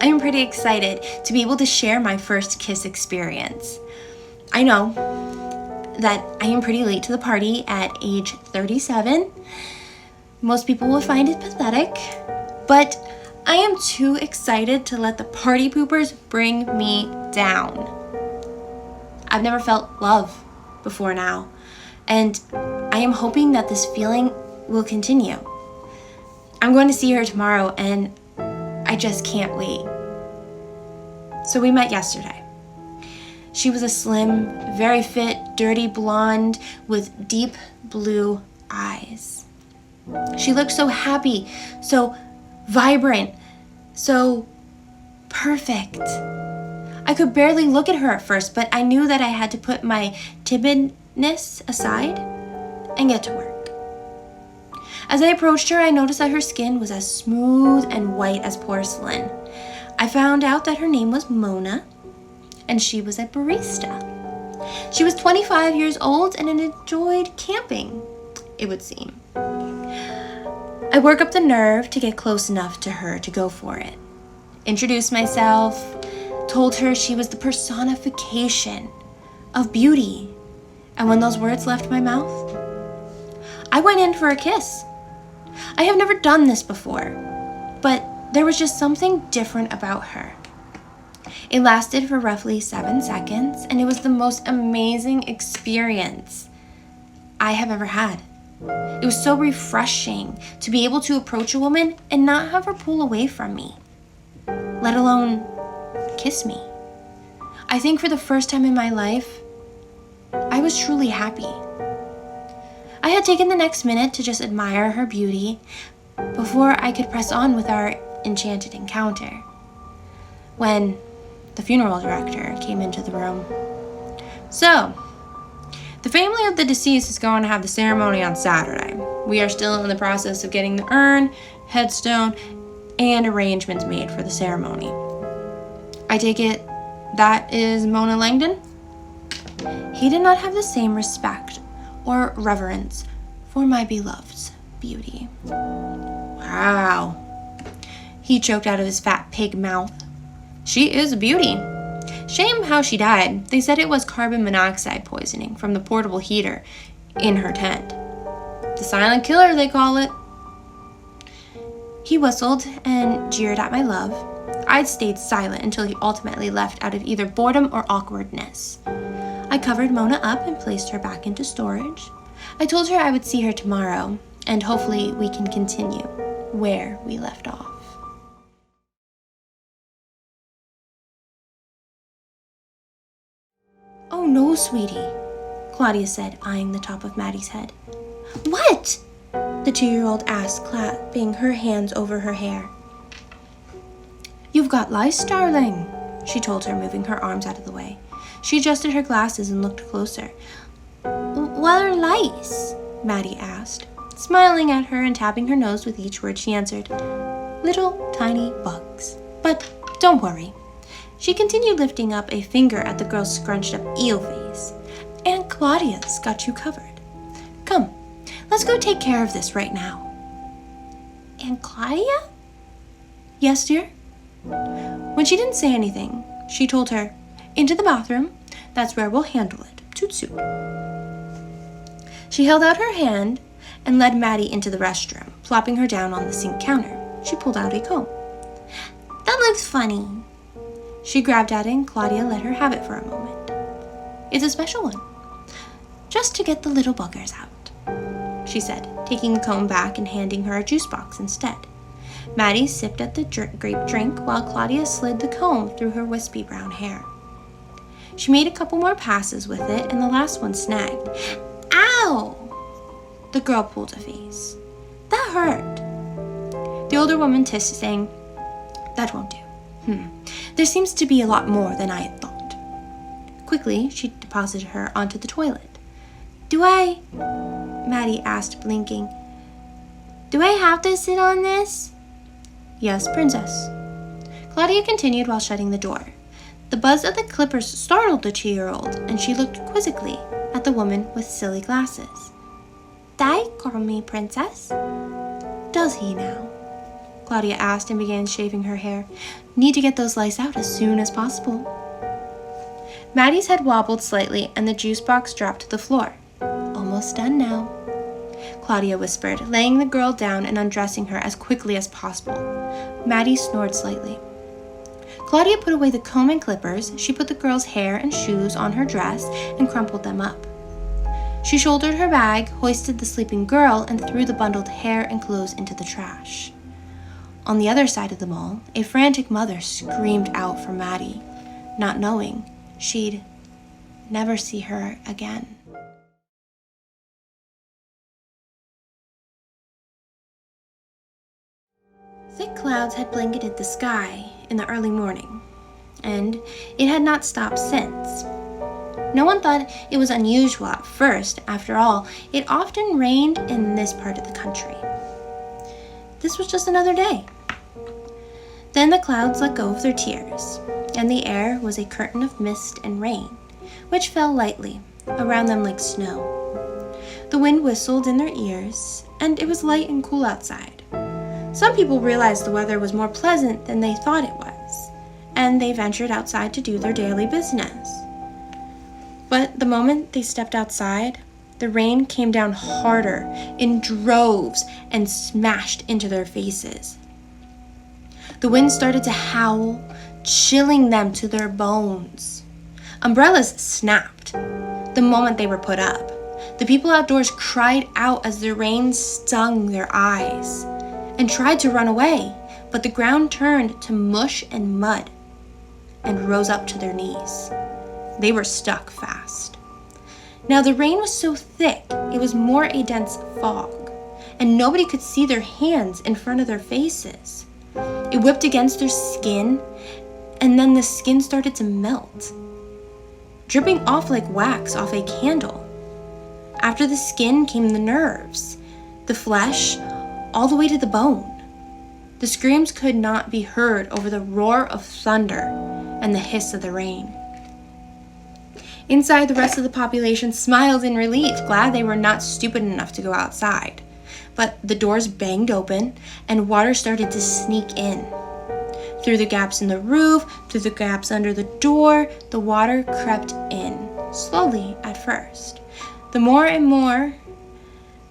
I am pretty excited to be able to share my first kiss experience. I know that I am pretty late to the party at age 37. Most people will find it pathetic, but I am too excited to let the party poopers bring me down. I've never felt love before now, and I am hoping that this feeling will continue. I'm going to see her tomorrow, and I just can't wait. So we met yesterday. She was a slim, very fit, dirty blonde with deep blue eyes. She looked so happy, so vibrant, so perfect. I could barely look at her at first, but I knew that I had to put my timidness aside and get to work. As I approached her, I noticed that her skin was as smooth and white as porcelain. I found out that her name was Mona, and she was a barista. She was 25 years old and enjoyed camping, it would seem. I worked up the nerve to get close enough to her to go for it. Introduced myself, told her she was the personification of beauty. And when those words left my mouth, I went in for a kiss. I have never done this before, but there was just something different about her. It lasted for roughly 7 seconds, and it was the most amazing experience I have ever had. It was so refreshing to be able to approach a woman and not have her pull away from me, let alone kiss me. I think for the first time in my life, I was truly happy. I had taken the next minute to just admire her beauty before I could press on with our enchanted encounter, when the funeral director came into the room. So, the family of the deceased is going to have the ceremony on Saturday. We are still in the process of getting the urn, headstone, and arrangements made for the ceremony. I take it that is Mona Langdon? He did not have the same respect or reverence for my beloved's beauty. Wow. He choked out of his fat pig mouth. She is a beauty. Shame how she died. They said it was carbon monoxide poisoning from the portable heater in her tent. The silent killer, they call it. He whistled and jeered at my love. I stayed silent until he ultimately left out of either boredom or awkwardness. I covered Mona up and placed her back into storage. I told her I would see her tomorrow, and hopefully we can continue where we left off. "Oh no, sweetie," Claudia said, eyeing the top of Maddie's head. "What?" the 2-year-old asked, clapping her hands over her hair. "You've got lice, darling," she told her, moving her arms out of the way. She adjusted her glasses and looked closer. "What are lice?" Maddie asked. Smiling at her and tapping her nose with each word, she answered, "Little tiny bugs. But don't worry." She continued, lifting up a finger at the girl's scrunched up eel face. "Aunt Claudia's got you covered. Come, let's go take care of this right now." "Aunt Claudia?" "Yes, dear." When she didn't say anything, she told her, "Into the bathroom. That's where we'll handle it. Toot toot." She held out her hand and led Maddie into the restroom, plopping her down on the sink counter. She pulled out a comb. "That looks funny." She grabbed at it and Claudia let her have it for a moment. "It's a special one, just to get the little buggers out," she said, taking the comb back and handing her a juice box instead. Maddie sipped at the grape drink while Claudia slid the comb through her wispy brown hair. She made a couple more passes with it, and the last one snagged. "Ow!" The girl pulled a face. "That hurt." The older woman hissed, saying, "That won't do. There seems to be a lot more than I had thought." Quickly, she deposited her onto the toilet. "Do I?" Maddie asked, blinking. "Do I have to sit on this?" "Yes, princess." Claudia continued while shutting the door. The buzz of the clippers startled the 2-year-old, and she looked quizzically at the woman with silly glasses. "Dad call me princess?" "Does he now?" Claudia asked and began shaving her hair. Need to get those lice out as soon as possible. Maddie's head wobbled slightly and the juice box dropped to the floor. Almost done now, Claudia whispered, laying the girl down and undressing her as quickly as possible. Maddie snored slightly. Claudia put away the comb and clippers. She put the girl's hair and shoes on her dress and crumpled them up. She shouldered her bag, hoisted the sleeping girl, and threw the bundled hair and clothes into the trash. On the other side of the mall, a frantic mother screamed out for Maddie, not knowing she'd never see her again. Thick clouds had blanketed the sky in the early morning, and it had not stopped since. No one thought it was unusual at first. After all, it often rained in this part of the country. This was just another day. Then the clouds let go of their tears, and the air was a curtain of mist and rain, which fell lightly around them like snow. The wind whistled in their ears, and it was light and cool outside. Some people realized the weather was more pleasant than they thought it was, and they ventured outside to do their daily business. But the moment they stepped outside, the rain came down harder in droves and smashed into their faces. The wind started to howl, chilling them to their bones. Umbrellas snapped the moment they were put up. The people outdoors cried out as the rain stung their eyes and tried to run away, but the ground turned to mush and mud and rose up to their knees. They were stuck fast. Now the rain was so thick, it was more a dense fog, and nobody could see their hands in front of their faces. It whipped against their skin, and then the skin started to melt, dripping off like wax off a candle. After the skin came the nerves, the flesh, all the way to the bone. The screams could not be heard over the roar of thunder and the hiss of the rain. Inside, the rest of the population smiled in relief, glad they were not stupid enough to go outside. But the doors banged open, and water started to sneak in. Through the gaps in the roof, through the gaps under the door, the water crept in, slowly at first. The more and more,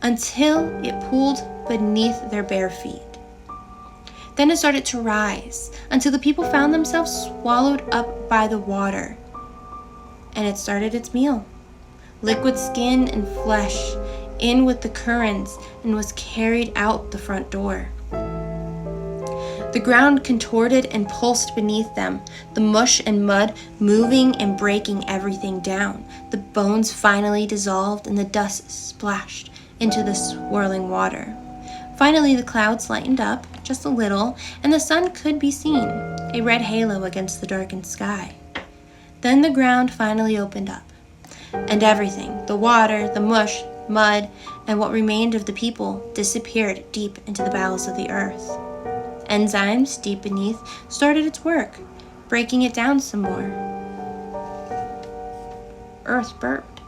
until it pooled beneath their bare feet. Then it started to rise, until the people found themselves swallowed up by the water. And it started its meal. Liquid skin and flesh in with the currents and was carried out the front door. The ground contorted and pulsed beneath them, the mush and mud moving and breaking everything down. The bones finally dissolved and the dust splashed into the swirling water. Finally, the clouds lightened up just a little and the sun could be seen, a red halo against the darkened sky. Then the ground finally opened up, and everything, the water, the mush, mud, and what remained of the people disappeared deep into the bowels of the earth. Enzymes deep beneath started its work, breaking it down some more. Earth burped.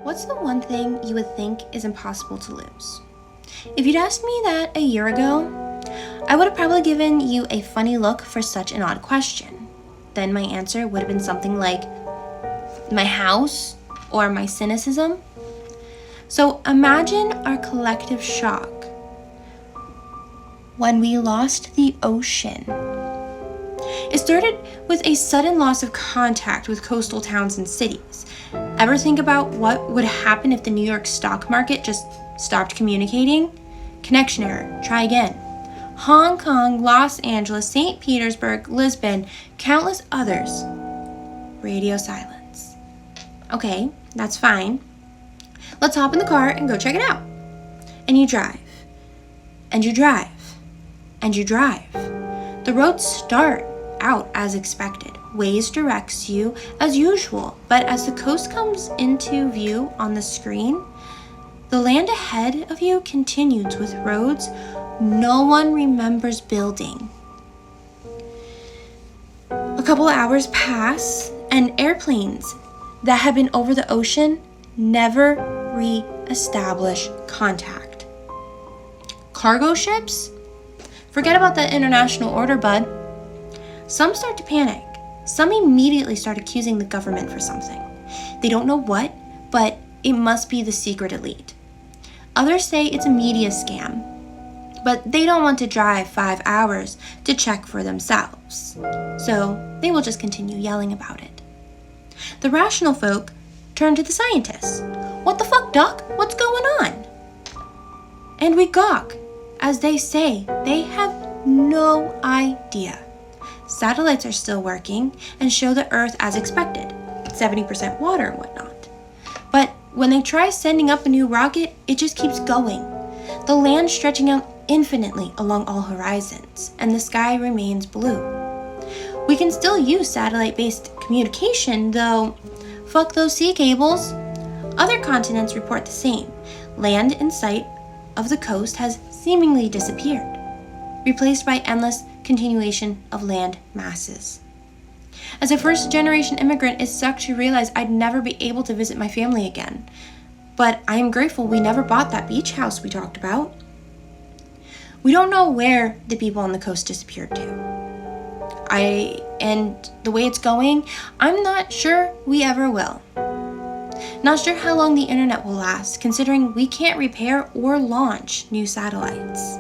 What's the one thing you would think is impossible to lose? If you'd asked me that a year ago, I would have probably given you a funny look for such an odd question. Then my answer would have been something like my house or my cynicism. So imagine our collective shock when we lost the ocean. It started with a sudden loss of contact with coastal towns and cities. Ever think about what would happen if the New York stock market just stopped communicating? Connection error. Try again. Hong Kong, Los Angeles, St. Petersburg, Lisbon, countless others. Radio silence. Okay, that's fine. Let's hop in the car and go check it out. And you drive. And you drive. And you drive. The roads start out as expected. Waze directs you as usual, but as the coast comes into view on the screen, the land ahead of you continues with roads no one remembers building. A couple of hours pass, and airplanes that have been over the ocean never re-establish contact. Cargo ships? Forget about the international order, bud. Some start to panic. Some immediately start accusing the government for something. They don't know what, but it must be the secret elite. Others say it's a media scam, but they don't want to drive 5 hours to check for themselves. So they will just continue yelling about it. The rational folk turn to the scientists. What the fuck, Doc? What's going on? And we gawk, as they say they have no idea. Satellites are still working and show the Earth as expected, 70% water and whatnot. But when they try sending up a new rocket, it just keeps going. The land stretching out infinitely along all horizons, and the sky remains blue. We can still use satellite-based communication, though fuck those sea cables. Other continents report the same. Land in sight of the coast has seemingly disappeared, replaced by endless continuation of land masses. As a first-generation immigrant, it sucked to realize I'd never be able to visit my family again. But I am grateful we never bought that beach house we talked about. We don't know where the people on the coast disappeared to. And the way it's going, I'm not sure we ever will. Not sure how long the internet will last, considering we can't repair or launch new satellites.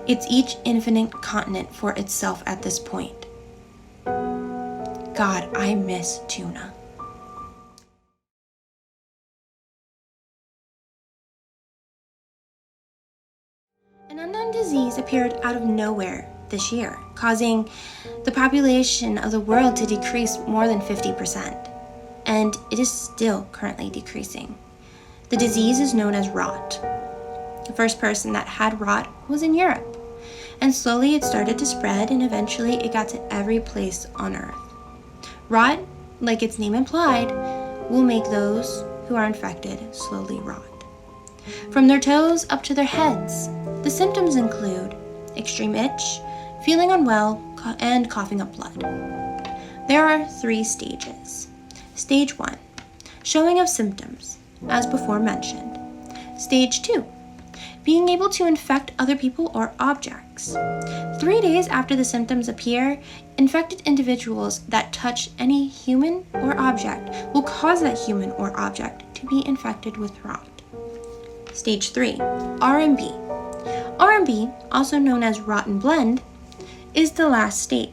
It's each infinite continent for itself at this point. God, I miss tuna. An unknown disease appeared out of nowhere this year, causing the population of the world to decrease more than 50%. And it is still currently decreasing. The disease is known as rot. The first person that had rot was in Europe, and slowly it started to spread, and eventually it got to every place on Earth. Rot, like its name implied, will make those who are infected slowly rot. From their toes up to their heads, the symptoms include extreme itch, feeling unwell, and coughing up blood. There are 3 stages. Stage 1, showing of symptoms, as before mentioned. Stage 2, being able to infect other people or objects. 3 days after the symptoms appear, infected individuals that touch any human or object will cause that human or object to be infected with rot. Stage 3, RMB. RMB, also known as rotten blend, is the last stage.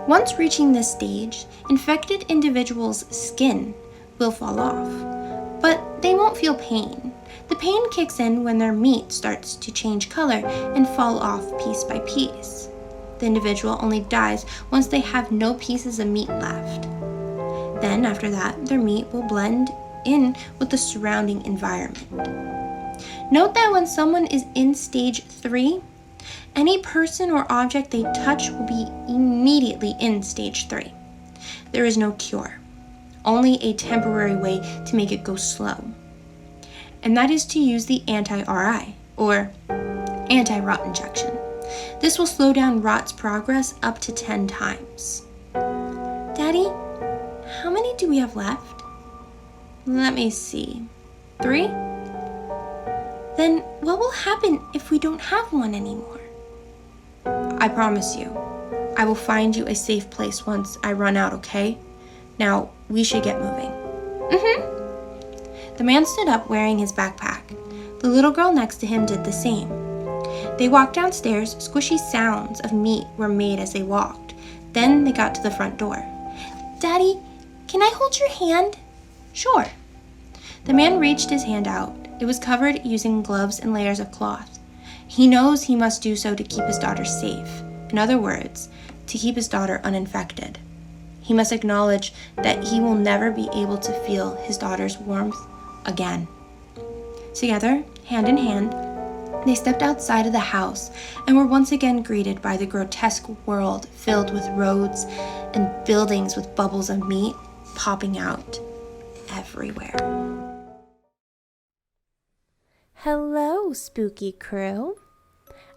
Once reaching this stage, infected individuals' skin will fall off, but they won't feel pain. The pain kicks in when their meat starts to change color and fall off piece by piece. The individual only dies once they have no pieces of meat left. Then after that, their meat will blend in with the surrounding environment. Note that when someone is in stage 3, any person or object they touch will be immediately in stage 3. There is no cure, only a temporary way to make it go slow. And that is to use the anti-RI, or anti-rot injection. This will slow down rot's progress up to 10 times. Daddy, how many do we have left? Let me see. 3? Then what will happen if we don't have one anymore? I promise you, I will find you a safe place once I run out, okay? Now, we should get moving. The man stood up wearing his backpack. The little girl next to him did the same. They walked downstairs. Squishy sounds of meat were made as they walked. Then they got to the front door. Daddy, can I hold your hand? Sure. The man reached his hand out. It was covered using gloves and layers of cloth. He knows he must do so to keep his daughter safe. In other words, to keep his daughter uninfected. He must acknowledge that he will never be able to feel his daughter's warmth again. Together, hand in hand, they stepped outside of the house and were once again greeted by the grotesque world filled with roads and buildings with bubbles of meat popping out everywhere. Hello, spooky crew.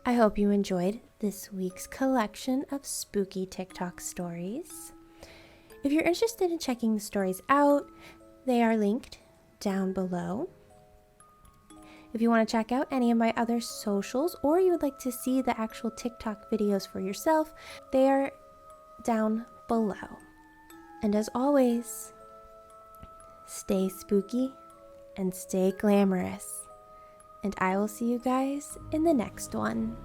I hope you enjoyed this week's collection of spooky TikTok stories. If you're interested in checking the stories out, they are linked down below. If you want to check out any of my other socials, or you would like to see the actual TikTok videos for yourself, they are down below. And as always, stay spooky and stay glamorous. And I will see you guys in the next one.